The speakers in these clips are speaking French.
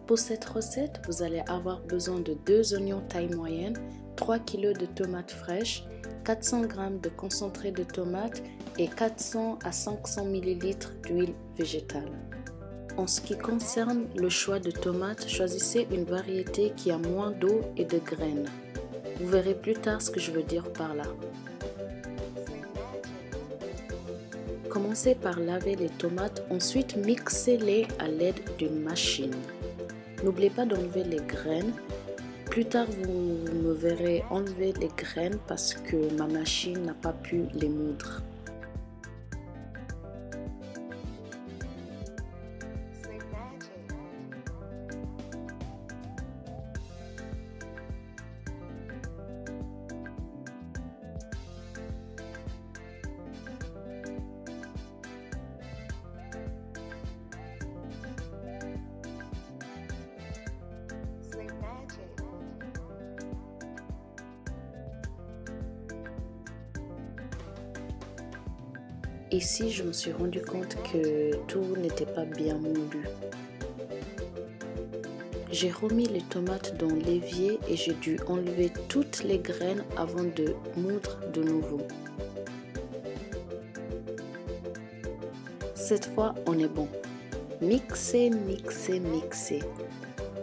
Pour cette recette, vous allez avoir besoin de 2 oignons taille moyenne, 3 kg de tomates fraîches, 400 g de concentré de tomate et 400 à 500 ml d'huile végétale. En ce qui concerne le choix de tomates, choisissez une variété qui a moins d'eau et de graines. Vous verrez plus tard ce que je veux dire par là. Commencez par laver les tomates, ensuite mixez-les à l'aide d'une machine. N'oubliez pas d'enlever les graines. Plus tard, vous me verrez enlever les graines parce que ma machine n'a pas pu les moudre. Ici, je me suis rendu compte que tout n'était pas bien moulu. J'ai remis les tomates dans l'évier et j'ai dû enlever toutes les graines avant de moudre de nouveau. Cette fois, on est bon. Mixez, mixez, mixez.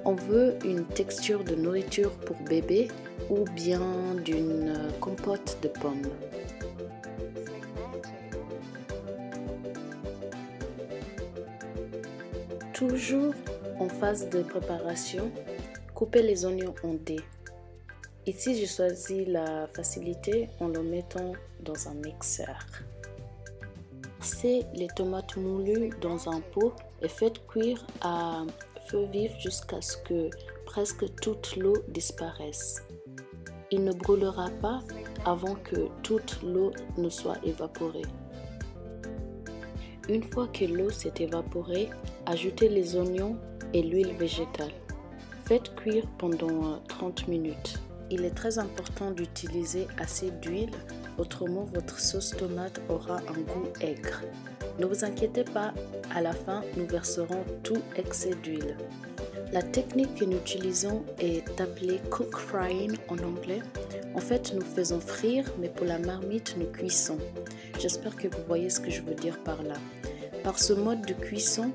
On veut une texture de nourriture pour bébé ou bien d'une compote de pommes. Toujours en phase de préparation, coupez les oignons en dés. Ici, j'ai choisi la facilité en le mettant dans un mixeur. Mixez les tomates moulues dans un pot et faites cuire à feu vif jusqu'à ce que presque toute l'eau disparaisse. Il ne brûlera pas avant que toute l'eau ne soit évaporée. Une fois que l'eau s'est évaporée, ajoutez les oignons et l'huile végétale. Faites cuire pendant 30 minutes. Il est très important d'utiliser assez d'huile, autrement votre sauce tomate aura un goût aigre. Ne vous inquiétez pas, à la fin, nous verserons tout excès d'huile. La technique que nous utilisons est appelée cook frying en anglais. En fait, nous faisons frire, mais pour la marmite, nous cuissons. J'espère que vous voyez ce que je veux dire par là. Par ce mode de cuisson,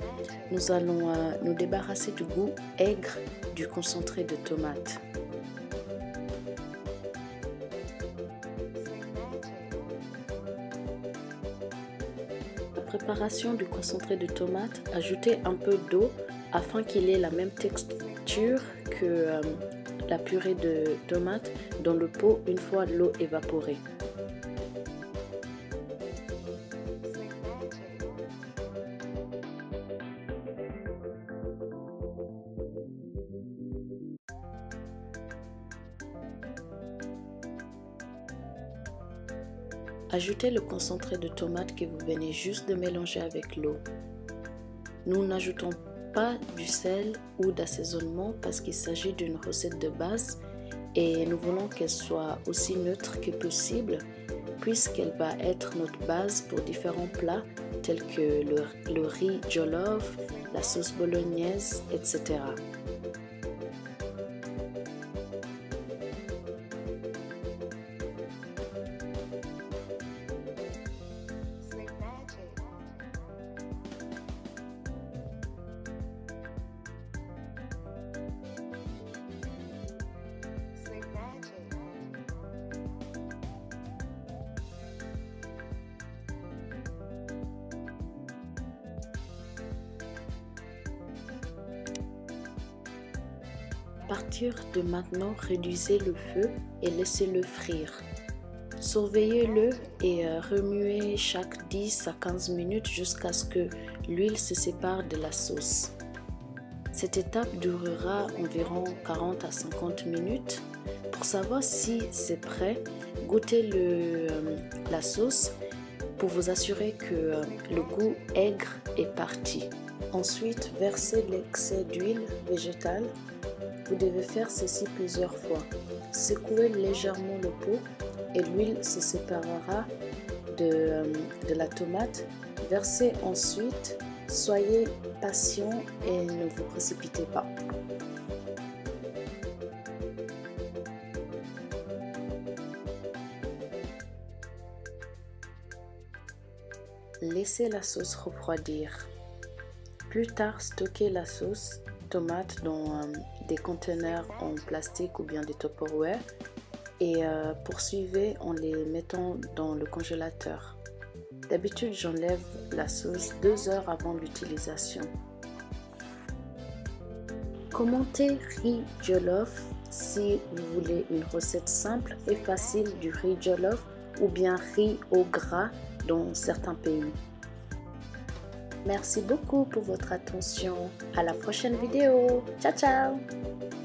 nous allons nous débarrasser du goût aigre du concentré de tomate. La préparation du concentré de tomate, ajoutez un peu d'eau afin qu'il ait la même texture que la purée de tomate dans le pot une fois l'eau évaporée. Ajoutez le concentré de tomate que vous venez juste de mélanger avec l'eau. Nous n'ajoutons pas du sel ou d'assaisonnement parce qu'il s'agit d'une recette de base et nous voulons qu'elle soit aussi neutre que possible puisqu'elle va être notre base pour différents plats tels que le riz jollof, la sauce bolognaise, etc. À partir de maintenant, réduisez le feu et laissez-le frire. Surveillez-le et remuez chaque 10 à 15 minutes jusqu'à ce que l'huile se sépare de la sauce. Cette étape durera environ 40 à 50 minutes. Pour savoir si c'est prêt, goûtez la sauce pour vous assurer que le goût aigre est parti. Ensuite, versez l'excès d'huile végétale. Vous devez faire ceci plusieurs fois. Secouez légèrement le pot et l'huile se séparera de la tomate. Versez ensuite, soyez patient et ne vous précipitez pas. laissez la sauce refroidir. Plus tard, stockez la sauce tomate dans des conteneurs en plastique ou bien des Tupperware et poursuivez en les mettant dans le congélateur. D'habitude, j'enlève la sauce 2 heures avant l'utilisation. Commentez riz jollof si vous voulez une recette simple et facile du riz jollof ou bien riz au gras dans certains pays. Merci beaucoup pour votre attention. À la prochaine vidéo. Ciao, ciao!